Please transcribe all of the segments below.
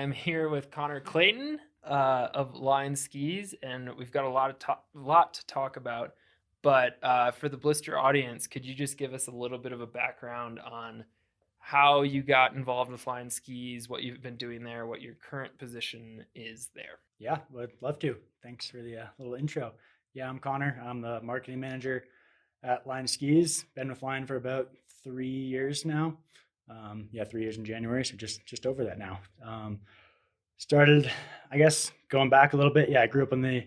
I'm here with Connor Clayton of Line Skis, and we've got lot to talk about. But for the Blister audience, could you just give us a little bit of a background on how you got involved with Line Skis, what you've been doing there, what your current position is there? Yeah, would love to. Thanks for the little intro. Yeah, I'm Connor. I'm the marketing manager at Line Skis. Been with Line for about 3 years now. Yeah, 3 years in January, so just over that now. Started, I guess, going back a little bit. Yeah, I grew up on the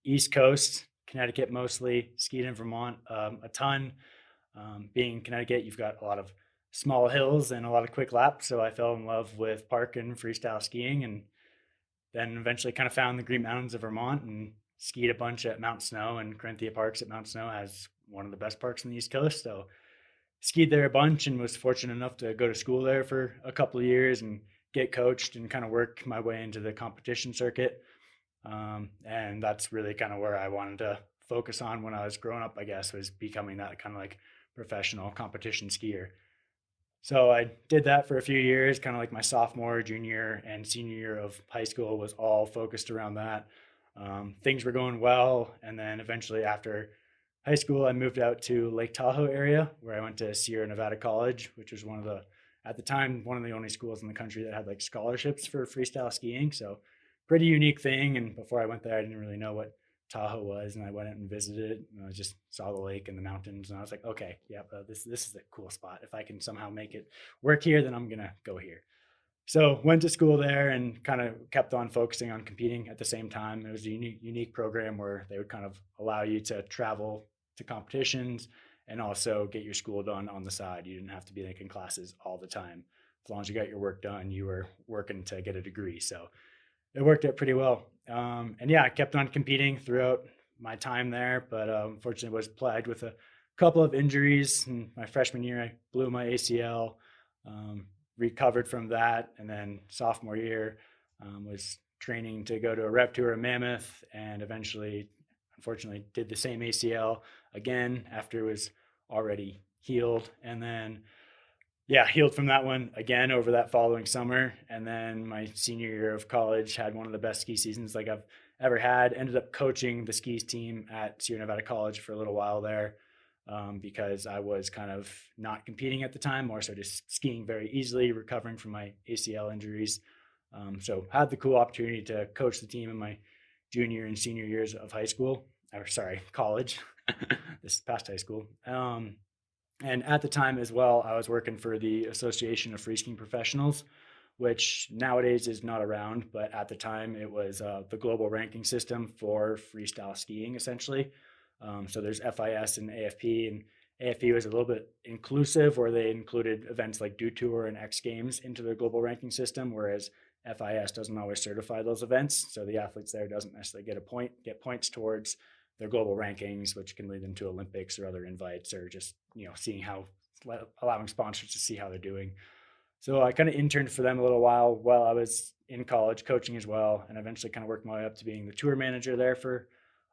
East Coast, Connecticut mostly. Skied in Vermont a ton. Being in Connecticut, you've got a lot of small hills and a lot of quick laps. So I fell in love with park and freestyle skiing, and then eventually kind of found the Green Mountains of Vermont and skied a bunch at Mount Snow, and Corinthia Parks at Mount Snow has one of the best parks on the East Coast. So skied there a bunch and was fortunate enough to go to school there for a couple of years and get coached and kind of work my way into the competition circuit. And that's really kind of where I wanted to focus on when I was growing up, I guess, was becoming that kind of like professional competition skier. So I did that for a few years, kind of like my sophomore, junior, and senior year of high school was all focused around that. Things were going well. And then eventually after high school, I moved out to Lake Tahoe area where I went to Sierra Nevada College, which was at the time, one of the only schools in the country that had like scholarships for freestyle skiing. So pretty unique thing. And before I went there, I didn't really know what Tahoe was, and I went out and visited it, and I just saw the lake and the mountains, and I was like, okay, yeah, this is a cool spot. If I can somehow make it work here, then I'm gonna go here. So went to school there and kind of kept on focusing on competing at the same time. It was a unique program where they would kind of allow you to travel to competitions and also get your school done on the side. You didn't have to be like in classes all the time. As long as you got your work done, you were working to get a degree. So it worked out pretty well. And yeah, I kept on competing throughout my time there, but unfortunately was plagued with a couple of injuries. In my freshman year, I blew my ACL, recovered from that, and then sophomore year was training to go to a rep tour in Mammoth, and eventually, unfortunately, did the same ACL again after it was already healed, and then yeah, healed from that one again over that following summer. And then my senior year of college had one of the best ski seasons like I've ever had. Ended up coaching the skis team at Sierra Nevada College for a little while there, because I was kind of not competing at the time, more so just skiing very easily, recovering from my ACL injuries. So had the cool opportunity to coach the team in my junior and senior years of high school, or sorry, college, this past high school. And at the time as well, I was working for the Association of Free Skiing Professionals, which nowadays is not around, but at the time it was the global ranking system for freestyle skiing, essentially. So there's FIS and AFP, and AFP was a little bit inclusive, where they included events like Dew Tour and X Games into their global ranking system, whereas FIS doesn't always certify those events. So the athletes there doesn't necessarily get points towards their global rankings, which can lead them to Olympics or other invites, or just seeing allowing sponsors to see how they're doing. So I kind of interned for them a little while I was in college coaching as well, and eventually kind of worked my way up to being the tour manager there for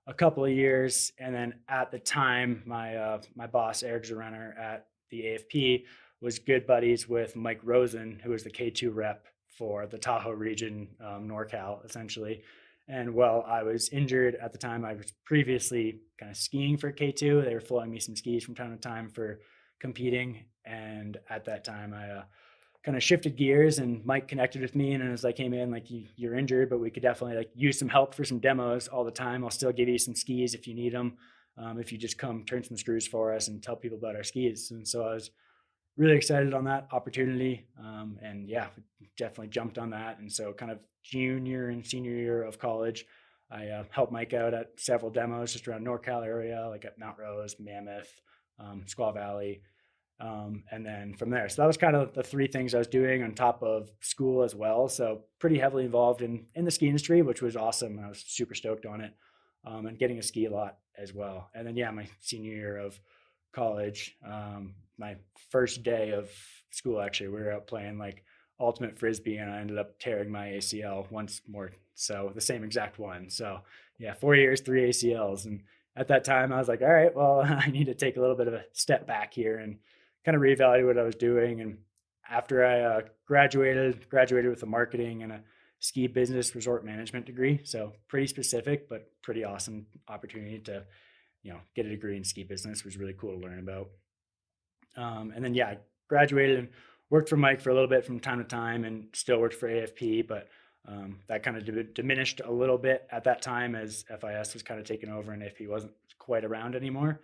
a couple of years. And then at the time, my boss Eric Zerenner at the AFP was good buddies with Mike Rosen, who was the K2 rep for the Tahoe region, NorCal essentially. And while I was injured at the time, I was previously kind of skiing for K2. They were flowing me some skis from time to time for competing. And at that time, I kind of shifted gears, and Mike connected with me and was like, hey man, like you're injured, but we could definitely like use some help for some demos all the time. I'll still give you some skis if you need them. If you just come turn some screws for us and tell people about our skis. And so I was really excited on that opportunity. And yeah, definitely jumped on that. And so kind of junior and senior year of college, I helped Mike out at several demos just around NorCal area, like at Mount Rose, Mammoth, Squaw Valley. And then from there, so that was kind of the three things I was doing on top of school as well. So pretty heavily involved in the ski industry, which was awesome. I was super stoked on it, and getting a ski a lot as well. And then, yeah, my senior year of college, my first day of school, actually, we were out playing like ultimate frisbee, and I ended up tearing my ACL once more. So the same exact one. So yeah, 4 years, three ACLs. And at that time I was like, all right, well, I need to take a little bit of a step back here and kind of reevaluate what I was doing. And after I graduated with the marketing and ski business resort management degree. So pretty specific, but pretty awesome opportunity to, get a degree in ski business. It was really cool to learn about. And then, I graduated and worked for Mike for a little bit from time to time and still worked for AFP, but that kind of diminished a little bit at that time as FIS was kind of taken over and AFP wasn't quite around anymore.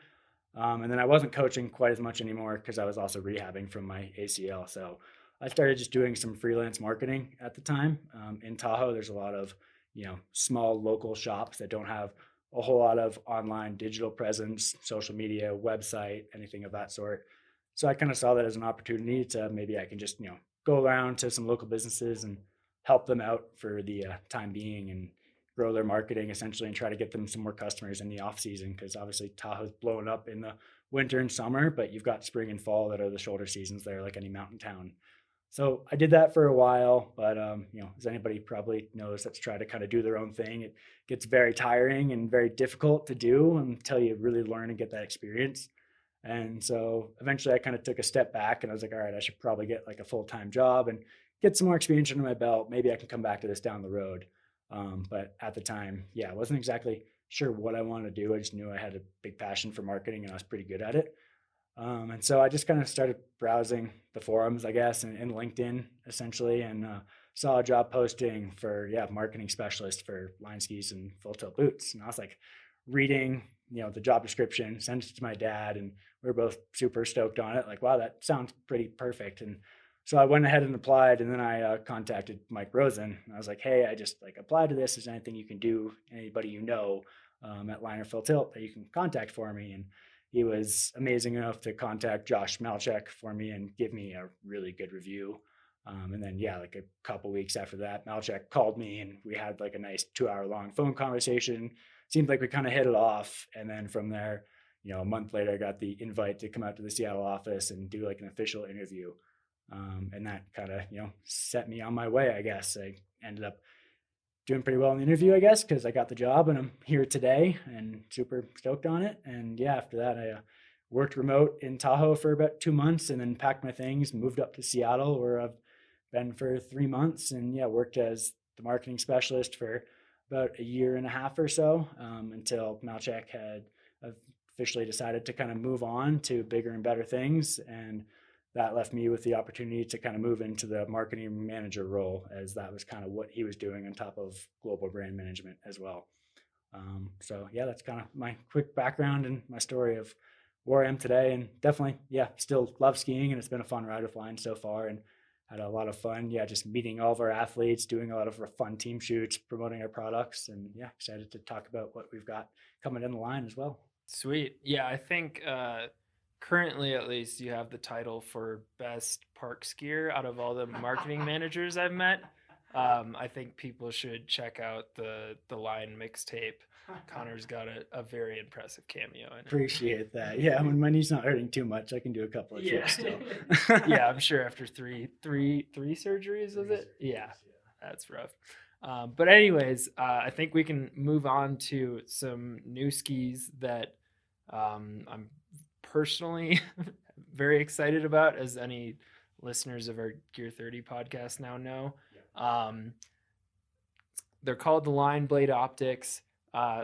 And then I wasn't coaching quite as much anymore because I was also rehabbing from my ACL. So I started just doing some freelance marketing at the time. In Tahoe, there's a lot of, small local shops that don't have a whole lot of online digital presence, social media, website, anything of that sort. So I kind of saw that as an opportunity to maybe I can just, go around to some local businesses and help them out for the time being and grow their marketing essentially and try to get them some more customers in the off season. Because obviously Tahoe's blowing up in the winter and summer, but you've got spring and fall that are the shoulder seasons there, like any mountain town. So I did that for a while, but as anybody probably knows that's tried to kind of do their own thing, it gets very tiring and very difficult to do until you really learn and get that experience. And so eventually I kind of took a step back and I was like, all right, I should probably get like a full-time job and get some more experience under my belt. Maybe I can come back to this down the road. But at the time, I wasn't exactly sure what I wanted to do. I just knew I had a big passion for marketing and I was pretty good at it. And so I just kind of started browsing the forums, I guess, and LinkedIn essentially, and saw a job posting for, marketing specialist for line skis and full tilt boots. And I was like reading, the job description, sent it to my dad, and we were both super stoked on it. Like, wow, that sounds pretty perfect. And so I went ahead and applied, and then I contacted Mike Rosen. I was like, hey, I just applied to this. Is there anything you can do, anybody at Line or Full Tilt that you can contact for me? And he was amazing enough to contact Josh Malchek for me and give me a really good review. And then, like a couple weeks after that, Malchek called me and we had like a nice 2-hour long phone conversation. Seemed like we kind of hit it off. And then from there, a month later, I got the invite to come out to the Seattle office and do like an official interview. And that kind of, set me on my way, I guess. I ended up doing pretty well in the interview, I guess, because I got the job and I'm here today and super stoked on it. And after that, I worked remote in Tahoe for about 2 months and then packed my things, moved up to Seattle where I've been for 3 months and worked as the marketing specialist for about a year and a half or so until Malchek had officially decided to kind of move on to bigger and better things. And that left me with the opportunity to kind of move into the marketing manager role, as that was kind of what he was doing on top of global brand management as well. So that's kind of my quick background and my story of where I am today. And definitely, still love skiing, and it's been a fun ride with Line so far, and had a lot of fun. Just meeting all of our athletes, doing a lot of fun team shoots, promoting our products, and excited to talk about what we've got coming in the line as well. Sweet. I think currently, at least, you have the title for best park skier out of all the marketing managers I've met. I think people should check out the Line mixtape. Connor's got a very impressive cameo in it. Appreciate that. When my knee's not hurting too much, I can do a couple of tricks still. I'm sure after three surgeries, was it? That's rough. But anyways, I think we can move on to some new skis that I'm personally very excited about, as any listeners of our Gear 30 podcast now know. They're called the Line Blade Optics.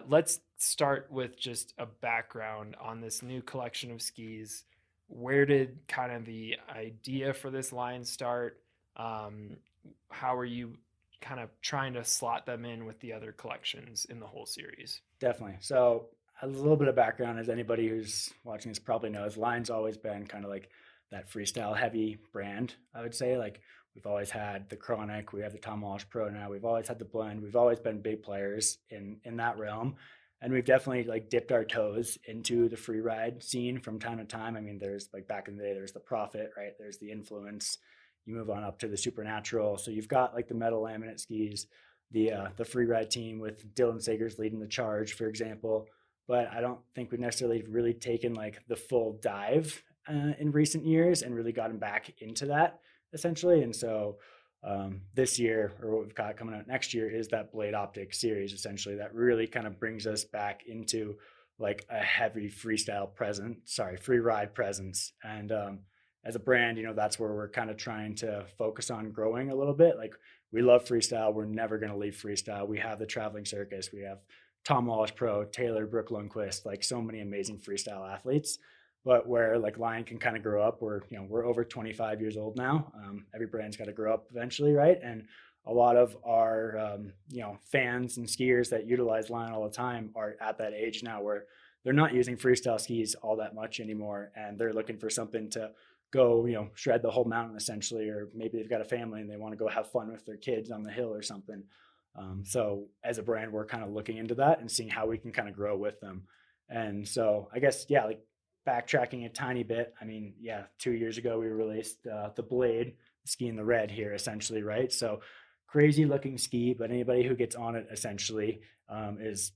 Let's start with just a background on this new collection of skis. Where did kind of the idea for this line start? How are you kind of trying to slot them in with the other collections in the whole series? Definitely. So a little bit of background, as anybody who's watching this probably knows, Line's always been kind of like that freestyle heavy brand, I would say. Like, we've always had the Chronic, we have the Tom Walsh Pro now, we've always had the Blend, we've always been big players in that realm. And we've definitely like dipped our toes into the Freeride scene from time to time. I mean, there's like back in the day, there's the Prophet, right? There's the Influence. You move on up to the Supernatural. So you've got like the metal-laminate skis, the Freeride team with Dylan Sagers leading the charge, for example. But I don't think we've necessarily really taken like the full dive in recent years and really gotten back into that essentially. And so this year, or what we've got coming out next year, is that Blade Optic series essentially that really kind of brings us back into like a heavy freeride presence. And as a brand, that's where we're kind of trying to focus on growing a little bit. Like, we love freestyle. We're never going to leave freestyle. We have the traveling circus. We have Tom Walsh Pro, Taylor, Brooke Lundquist, like so many amazing freestyle athletes. But where like Lion can kind of grow up, we're over 25 years old now. Every brand's got to grow up eventually, right? And a lot of our fans and skiers that utilize Lion all the time are at that age now where they're not using freestyle skis all that much anymore, and they're looking for something to go shred the whole mountain essentially, or maybe they've got a family and they want to go have fun with their kids on the hill or something. So as a brand, we're kind of looking into that and seeing how we can kind of grow with them. And so I guess, yeah, like backtracking a tiny bit, I mean, yeah, 2 years ago we released the Blade, ski in the red here essentially, right? So crazy looking ski, but anybody who gets on it essentially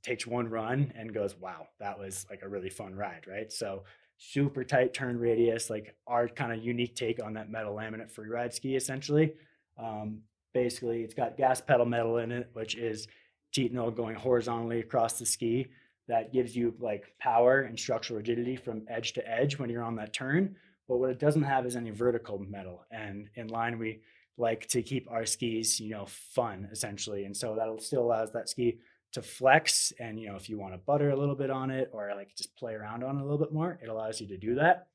takes one run and goes, wow, that was like a really fun ride, right? So super tight turn radius, like our kind of unique take on that metal-laminate Freeride ski essentially. Basically, it's got gas pedal metal in it, which is Titanol going horizontally across the ski. That gives you like power and structural rigidity from edge to edge when you're on that turn. But what it doesn't have is any vertical metal. And in Line, we like to keep our skis, fun essentially. And so that still allows that ski to flex. And, if you want to butter a little bit on it or like just play around on it a little bit more, it allows you to do that.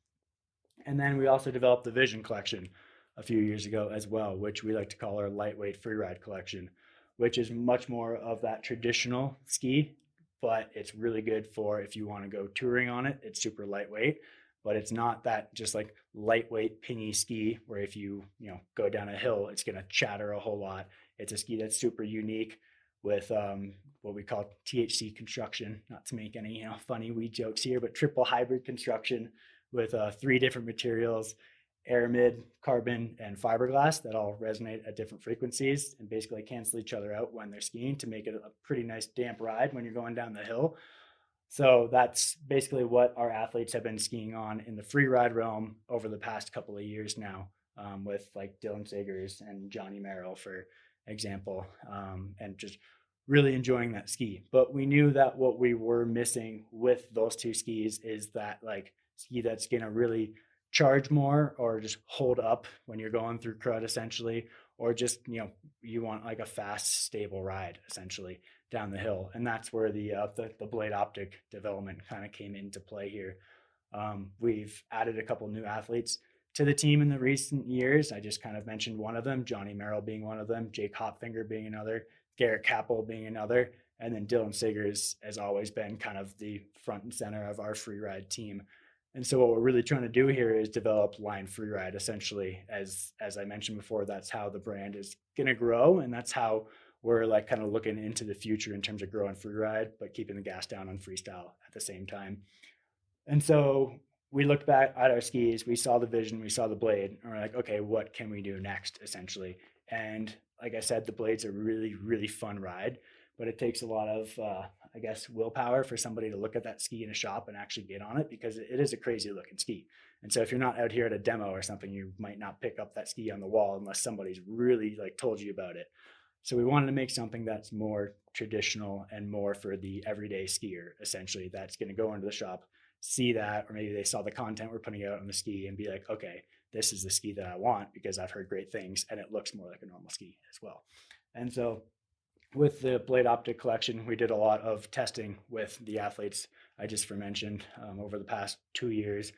And then we also developed the Vision collection a few years ago as well, which we like to call our lightweight freeride collection, which is much more of that traditional ski, but it's really good for if you want to go touring on it. It's super lightweight, but it's not that just like lightweight pinny ski where if you go down a hill, it's going to chatter a whole lot. It's a ski that's super unique with what we call THC construction, not to make any funny weed jokes here, but triple hybrid construction with 3 different materials: aramid, carbon, and fiberglass that all resonate at different frequencies and basically cancel each other out when they're skiing to make it a pretty nice damp ride when you're going down the hill. So that's basically what our athletes have been skiing on in the free ride realm over the past couple of years now, with like Dylan Sagers and Johnny Merrill, for example, and just really enjoying that ski. But we knew that what we were missing with those 2 skis is that like ski that's going to really charge more or just hold up when you're going through crud essentially, or just you want like a fast stable ride essentially down the hill. And that's where the Blade Optic development kind of came into play here. We've added a couple new athletes to the team in the recent years. I just kind of mentioned one of them, Johnny Merrill being one of them, Jake Hopfinger being another, Garrett Capel being another, and then Dylan Sagers has always been kind of the front and center of our free ride team. And so what we're really trying to do here is develop Line Freeride essentially. As I mentioned before, that's how the brand is going to grow, and that's how we're like kind of looking into the future in terms of growing freeride, but keeping the gas down on freestyle at the same time. And so we looked back at our skis, we saw the Vision, we saw the Blade, and we're like, okay, what can we do next essentially? And like I said, the Blade's a really, really fun ride, but it takes a lot of, I guess, willpower for somebody to look at that ski in a shop and actually get on it, because it is a crazy looking ski. And so if you're not out here at a demo or something, you might not pick up that ski on the wall unless somebody's really like told you about it. So we wanted to make something that's more traditional and more for the everyday skier, essentially, that's going to go into the shop, see that, or maybe they saw the content we're putting out on the ski and be like, okay, this is the ski that I want because I've heard great things and it looks more like a normal ski as well. And so with the Blade Optic collection, we did a lot of testing with the athletes I just mentioned over the past 2 years.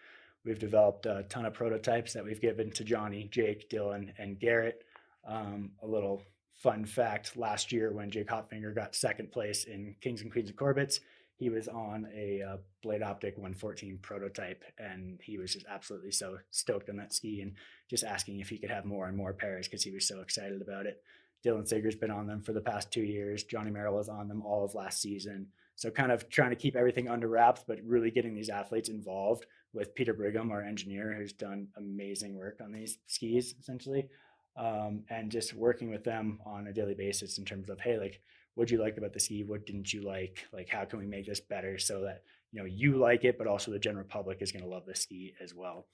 We've developed a ton of prototypes that we've given to Johnny, Jake, Dylan, and Garrett. A little fun fact, last year when Jake Hopfinger got second place in Kings and Queens of Corbetts, he was on a Blade Optic 114 prototype, and he was just absolutely so stoked on that ski and just asking if he could have more and more pairs because he was so excited about it. Dylan Sager's been on them for the past 2 years. Johnny Merrill was on them all of last season. So kind of trying to keep everything under wraps, but really getting these athletes involved with Peter Brigham, our engineer, who's done amazing work on these skis, essentially. And just working with them on a daily basis in terms of, hey, like, what you liked about the ski? What didn't you like? Like, how can we make this better so that, you like it, but also the general public is going to love the ski as well.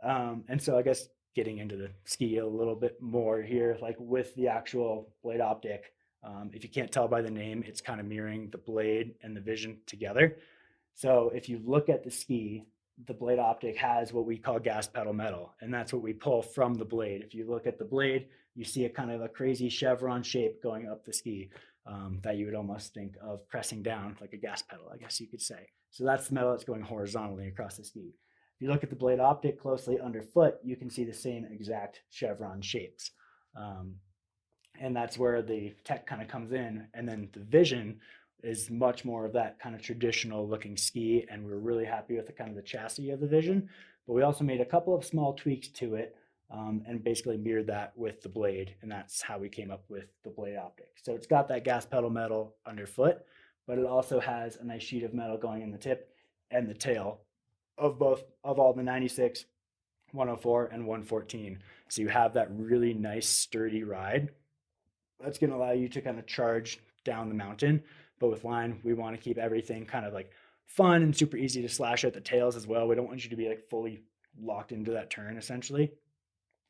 And so I guess getting into the ski a little bit more here, like with the actual Blade Optic, if you can't tell by the name, it's kind of mirroring the Blade and the Vision together. So if you look at the ski, the Blade Optic has what we call gas pedal metal, and that's what we pull from the blade. If you look at the blade, you see a kind of a crazy chevron shape going up the ski that you would almost think of pressing down like a gas pedal, I guess you could say. So that's the metal that's going horizontally across the ski. If you look at the Blade Optic closely underfoot, you can see the same exact chevron shapes. And that's where the tech kind of comes in. And then the vision is much more of that kind of traditional looking ski. And we're really happy with the kind of the chassis of the vision. But we also made a couple of small tweaks to it and basically mirrored that with the blade. And that's how we came up with the Blade Optic. So it's got that gas pedal metal underfoot, but it also has a nice sheet of metal going in the tip and the tail of all the 96, 104, and 114. So you have that really nice sturdy ride that's going to allow you to kind of charge down the mountain. But with line, we want to keep everything kind of like fun and super easy to slash at the tails as well. We don't want you to be like fully locked into that turn essentially.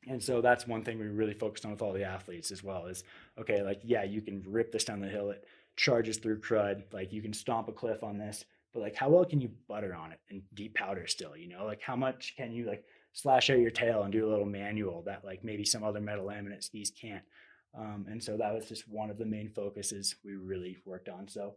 And so that's one thing we really focused on with all the athletes as well is, okay, like, yeah, you can rip this down the hill. It charges through crud. Like you can stomp a cliff on this, but like how well can you butter on it and deep powder still, you know, like how much can you like slash out your tail and do a little manual that like maybe some other metal laminate skis can't. And so that was just one of the main focuses we really worked on. So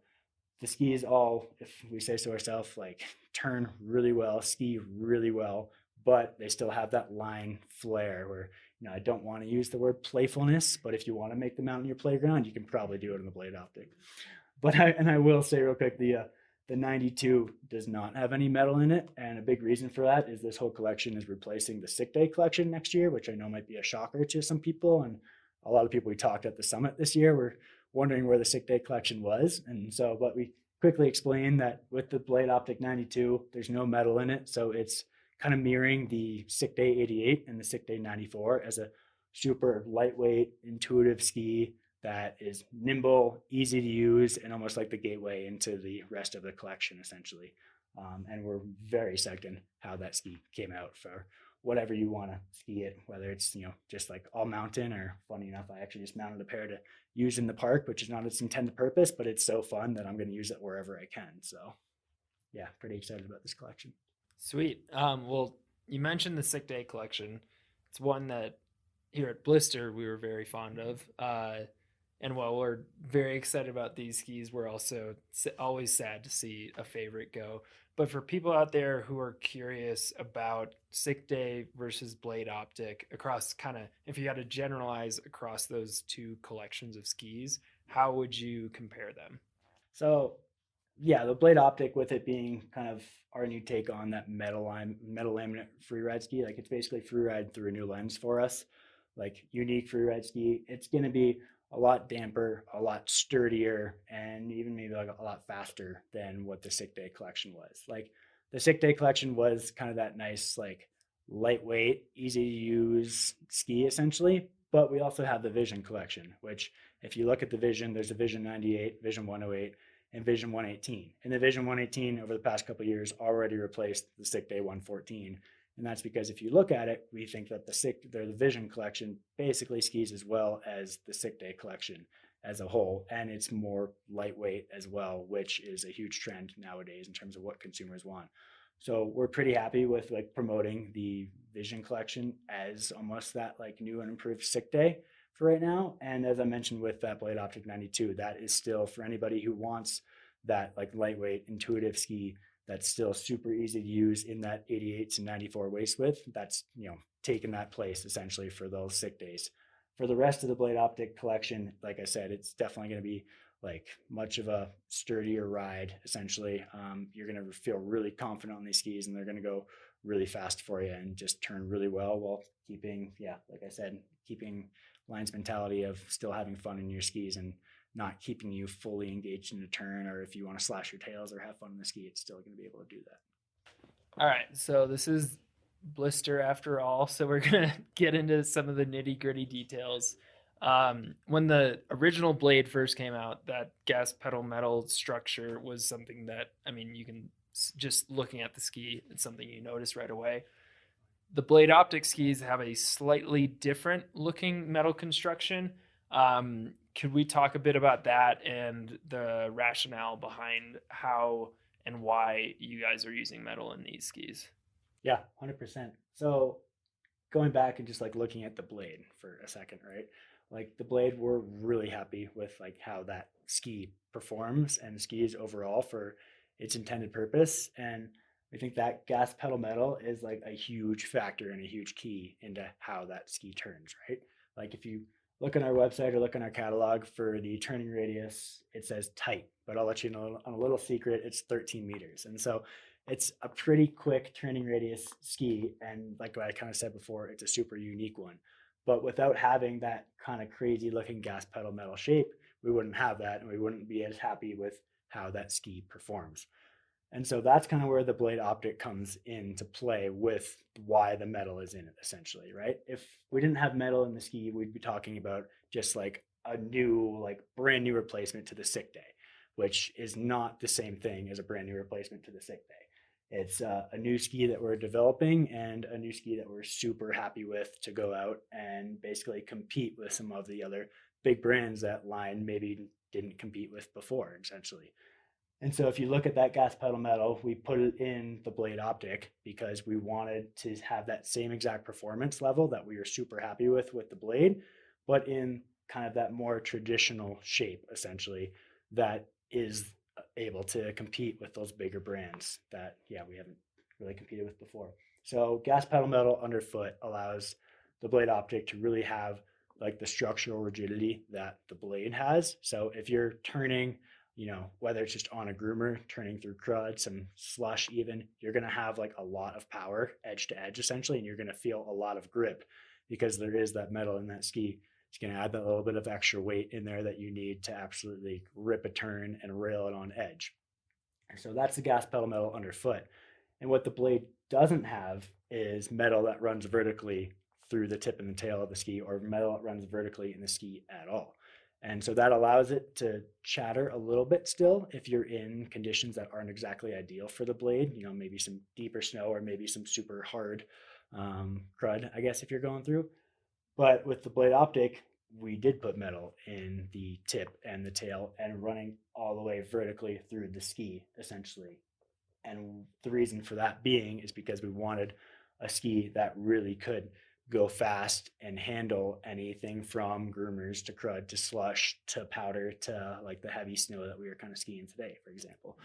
the skis all, if we say so ourselves, like turn really well, ski really well, but they still have that line flair where, you know, I don't want to use the word playfulness, but if you want to make the mountain your playground, you can probably do it in the Blade Optic. But I will say real quick, the 92 does not have any metal in it. And a big reason for that is this whole collection is replacing the Sick Day collection next year, which I know might be a shocker to some people. And a lot of people we talked at the summit this year were wondering where the Sick Day collection was. And so, but we quickly explained that with the Blade Optic 92, there's no metal in it. So it's kind of mirroring the Sick Day 88 and the Sick Day 94 as a super lightweight, intuitive ski that is nimble, easy to use, and almost like the gateway into the rest of the collection, essentially. And we're very psyched in how that ski came out for whatever you want to ski it, whether it's, you know, just like all mountain or funny enough, I actually just mounted a pair to use in the park, which is not its intended purpose, but it's so fun that I'm going to use it wherever I can. So yeah, pretty excited about this collection. Sweet. Well, you mentioned the Sick Day collection. It's one that here at Blister we were very fond of. And while we're very excited about these skis, we're also always sad to see a favorite go. But for people out there who are curious about Sick Day versus Blade Optic across kind of, if you had to generalize across those two collections of skis, how would you compare them? So yeah, the Blade Optic, with it being kind of our new take on that metal laminate freeride ski, like it's basically freeride through a new lens for us, like unique freeride ski. It's going to be a lot damper, a lot sturdier, and even maybe like a lot faster than what the Sick Day collection was. Like the Sick Day collection was kind of that nice, like lightweight, easy to use ski essentially. But we also have the Vision collection, which if you look at the Vision, there's a Vision 98, Vision 108, and Vision 118. And the Vision 118 over the past couple of years already replaced the Sick Day 114. And that's because if you look at it, we think that the Vision collection basically skis as well as the Sick Day collection as a whole. And it's more lightweight as well, which is a huge trend nowadays in terms of what consumers want. So we're pretty happy with like promoting the Vision collection as almost that like new and improved Sick Day for right now. And as I mentioned with that Blade Optic 92, that is still for anybody who wants that like lightweight, intuitive ski that's still super easy to use in that 88 to 94 waist width. That's, you know, taking that place essentially for those Sick Days. For the rest of the Blade Optic collection, like I said, it's definitely going to be like much of a sturdier ride essentially. You're going to feel really confident on these skis, and they're going to go really fast for you and just turn really well while keeping, yeah, like I said, keeping Line's mentality of still having fun in your skis and not keeping you fully engaged in a turn, or if you want to slash your tails or have fun in the ski, it's still going to be able to do that. All right, so this is Blister after all, so we're going to get into some of the nitty gritty details. When the original Blade first came out, that gas pedal metal structure was something that, I mean, you can just looking at the ski, it's something you notice right away. The Blade Optic skis have a slightly different looking metal construction. Could we talk a bit about that and the rationale behind how and why you guys are using metal in these skis? Yeah, 100%. So going back and just like looking at the blade for a second, right? Like the blade, we're really happy with like how that ski performs and skis overall for its intended purpose. And we think that gas pedal metal is like a huge factor and a huge key into how that ski turns, right? Like if you look on our website or look on our catalog for the turning radius, it says tight, but I'll let you know on a little secret, it's 13 meters. And so it's a pretty quick turning radius ski. And like what I kind of said before, it's a super unique one. But without having that kind of crazy looking gas pedal metal shape, we wouldn't have that and we wouldn't be as happy with how that ski performs. And so that's kind of where the Blade Optic comes into play with why the metal is in it, essentially, right? If we didn't have metal in the ski, we'd be talking about just like a new, like brand new replacement to the sick day, which is not the same thing as a brand new replacement to the sick day. It's a new ski that we're developing and a new ski that we're super happy with to go out and basically compete with some of the other big brands that Line maybe didn't compete with before, essentially. And so if you look at that gas pedal metal, we put it in the Blade Optic because we wanted to have that same exact performance level that we were super happy with the Blade, but in kind of that more traditional shape, essentially, that is able to compete with those bigger brands that, yeah, we haven't really competed with before. So gas pedal metal underfoot allows the Blade Optic to really have like the structural rigidity that the Blade has. So if you're turning, whether it's just on a groomer, turning through crud, some slush even, you're going to have like a lot of power edge to edge essentially, and you're going to feel a lot of grip because there is that metal in that ski. It's going to add that little bit of extra weight in there that you need to absolutely rip a turn and rail it on edge. And so that's the gas pedal metal underfoot. And what the Blade doesn't have is metal that runs vertically through the tip and the tail of the ski, or metal that runs vertically in the ski at all. And so that allows it to chatter a little bit still if you're in conditions that aren't exactly ideal for the Blade, maybe some deeper snow or maybe some super hard crud, I guess, if you're going through. But with the Blade Optic, we did put metal in the tip and the tail and running all the way vertically through the ski, essentially. And the reason for that being is because we wanted a ski that really could go fast and handle anything from groomers to crud to slush to powder to like the heavy snow that we were kind of skiing today, for example.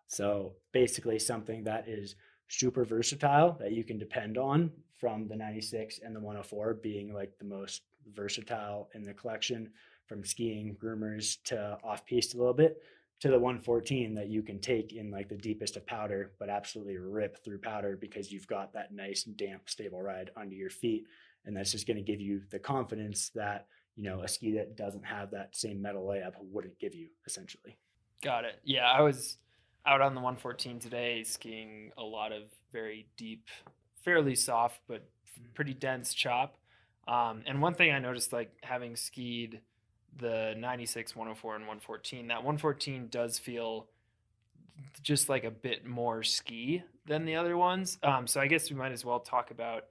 So basically something that is super versatile that you can depend on, from the 96 and the 104 being like the most versatile in the collection, from skiing groomers to off piste a little bit, to the 114 that you can take in like the deepest of powder, but absolutely rip through powder because you've got that nice, damp, stable ride under your feet. And that's just going to give you the confidence that, a ski that doesn't have that same metal layup wouldn't give you, essentially. Got it. Yeah, I was out on the 114 today skiing a lot of very deep, fairly soft, but pretty dense chop. And one thing I noticed, like having skied the 96, 104, and 114, that 114 does feel just like a bit more ski than the other ones. So I guess we might as well talk about,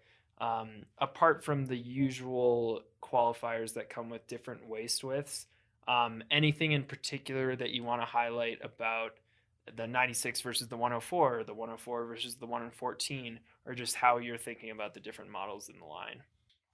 apart from the usual qualifiers that come with different waist widths, anything in particular that you want to highlight about the 96 versus the 104, or the 104 versus the 114, or just how you're thinking about the different models in the line?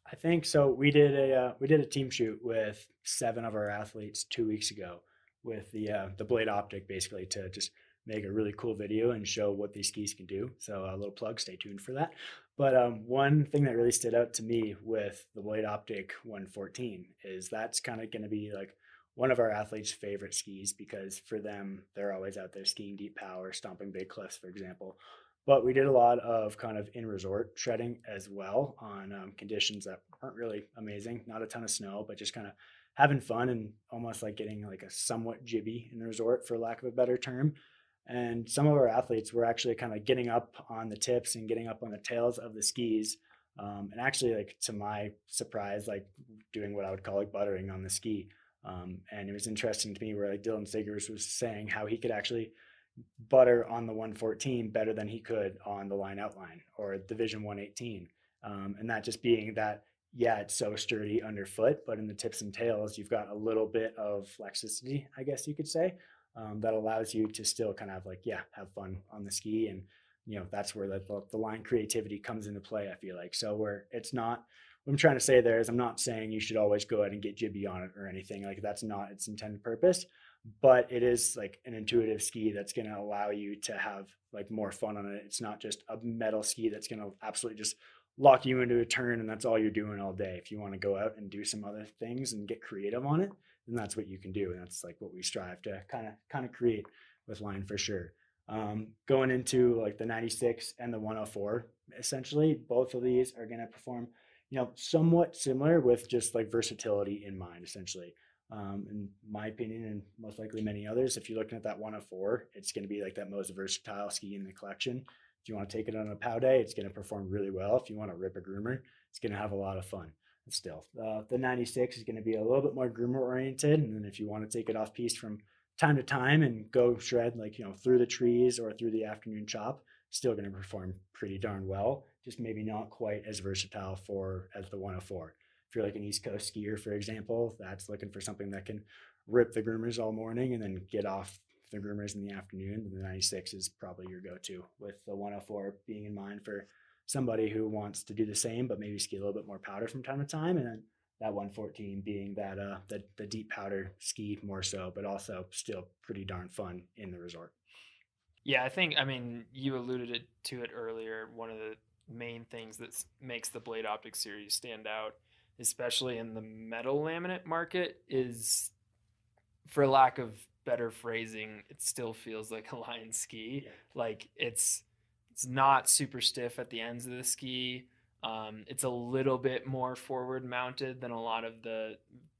I think so. We did a team shoot with 7 of our athletes 2 weeks ago with the Blade Optic, basically to just make a really cool video and show what these skis can do. So a little plug, stay tuned for that. But one thing that really stood out to me with the Blade Optic 114 is that's kind of going to be like one of our athletes' favorite skis, because for them, they're always out there skiing deep power, stomping big cliffs, for example. But we did a lot of kind of in resort shredding as well on conditions that aren't really amazing. Not a ton of snow, but just kind of having fun and almost like getting like a somewhat jibby in the resort, for lack of a better term. And some of our athletes were actually kind of getting up on the tips and getting up on the tails of the skis. And actually, like to my surprise, like doing what I would call like buttering on the ski. And it was interesting to me where like Dylan Sigers was saying how he could actually butter on the 114 better than he could on the line outline or Division 118. And that just being that, yeah, it's so sturdy underfoot, but in the tips and tails, you've got a little bit of flexicity, I guess you could say, that allows you to still kind of like, yeah, have fun on the ski and that's where the line creativity comes into play, I feel like. So where it's not, what I'm trying to say there is I'm not saying you should always go ahead and get jibby on it or anything. Like that's not its intended purpose, but it is like an intuitive ski that's going to allow you to have like more fun on it. It's not just a metal ski that's going to absolutely just lock you into a turn and that's all you're doing all day. If you want to go out and do some other things and get creative on it, then that's what you can do. And that's like what we strive to kind of create with line for sure. Going into like the 96 and the 104, essentially, both of these are going to perform, somewhat similar with just like versatility in mind, essentially. In my opinion, and most likely many others, if you're looking at that 104, it's going to be like that most versatile ski in the collection. If you want to take it on a pow day, it's going to perform really well. If you want to rip a groomer, it's going to have a lot of fun. Still, the 96 is going to be a little bit more groomer oriented, and then if you want to take it off piste from time to time and go shred like through the trees or through the afternoon chop, still going to perform pretty darn well. Just maybe not quite as versatile as the 104. If you're like an East Coast skier, for example, that's looking for something that can rip the groomers all morning and then get off the groomers in the afternoon. The 96 is probably your go-to, with the 104 being in mind for somebody who wants to do the same, but maybe ski a little bit more powder from time to time. And then that 114 being that the deep powder ski more so, but also still pretty darn fun in the resort. Yeah, I mean, you alluded to it earlier. One of the main things that makes the Blade Optic series stand out, especially in the metal laminate market, is, for lack of better phrasing, it still feels like a line ski. Yeah. Like it's not super stiff at the ends of the ski. It's a little bit more forward mounted than a lot of the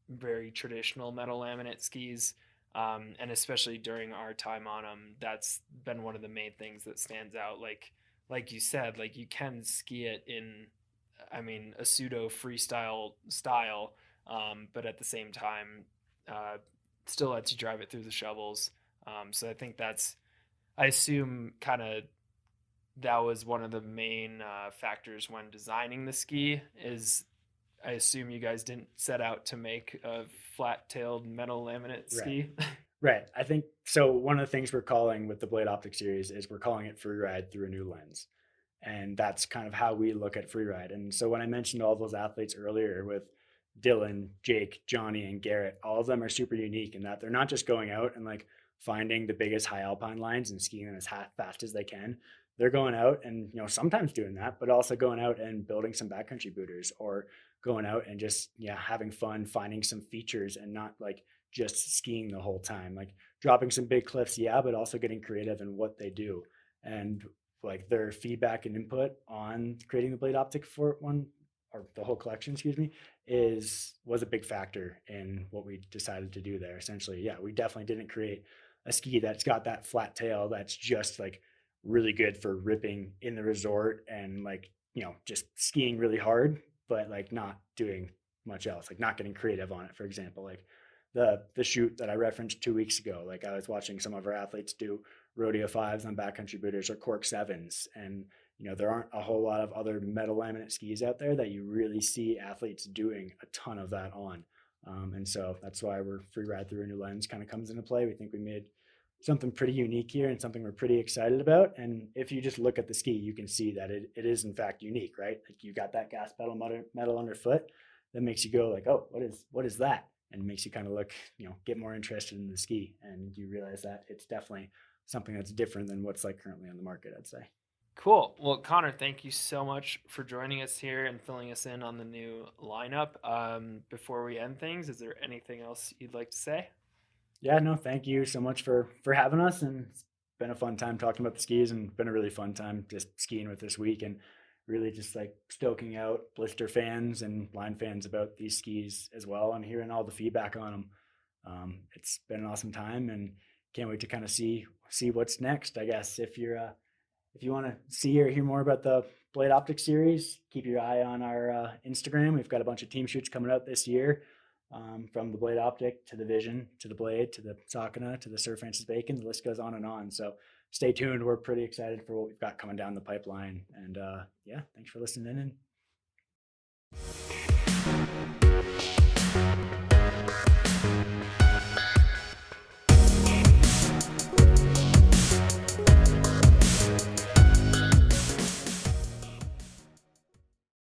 very traditional metal laminate skis. And especially during our time on them, that's been one of the main things that stands out. Like you said, like you can ski it in, I mean, a pseudo freestyle style, but at the same time, still lets you drive it through the shovels. So I think I assume kind of that was one of the main factors when designing the ski. Is I assume you guys didn't set out to make a flat-tailed metal laminate ski. Right. I think so. One of the things we're calling with the Blade Optic series is we're calling it Freeride through a new lens. And that's kind of how we look at Freeride. And so when I mentioned all those athletes earlier with Dylan, Jake, Johnny, and Garrett, all of them are super unique in that they're not just going out and like finding the biggest high alpine lines and skiing them as fast as they can. They're going out and, sometimes doing that, but also going out and building some backcountry booters, or going out and just, having fun, finding some features and not like just skiing the whole time, like dropping some big cliffs. Yeah. But also getting creative in what they do, and like their feedback and input on creating the Blade Optic for one, or the whole collection, excuse me, was a big factor in what we decided to do there. Essentially, yeah, we definitely didn't create a ski that's got that flat tail that's just like really good for ripping in the resort and like, just skiing really hard, but like not doing much else, like not getting creative on it. For example, like the shoot that I referenced 2 weeks ago, like I was watching some of our athletes do rodeo fives on backcountry booters or cork sevens, and there aren't a whole lot of other metal laminate skis out there that you really see athletes doing a ton of that on. And so that's why we're Freeride through a new lens kind of comes into play. We think we made something pretty unique here and something we're pretty excited about. And if you just look at the ski, you can see that it is in fact unique, right? Like you got that gas pedal metal underfoot that makes you go like, oh, what is that? And makes you kind of look, get more interested in the ski. And you realize that it's definitely something that's different than what's like currently on the market, I'd say. Cool. Well, Connor, thank you so much for joining us here and filling us in on the new lineup. Before we end things, is there anything else you'd like to say? Yeah, no, thank you so much for having us. And it's been a fun time talking about the skis, and been a really fun time just skiing with this week, and really just like stoking out Blister fans and line fans about these skis as well, and hearing all the feedback on them. It's been an awesome time, and can't wait to kind of see what's next. I guess if you want to see or hear more about the Blade Optic series, keep your eye on our Instagram. We've got a bunch of team shoots coming out this year, from the Blade Optic to the Vision to the Blade to the Saucona to the Sir Francis Bacon. The list goes on and on. So stay tuned. We're pretty excited for what we've got coming down the pipeline. And yeah, thanks for listening in, and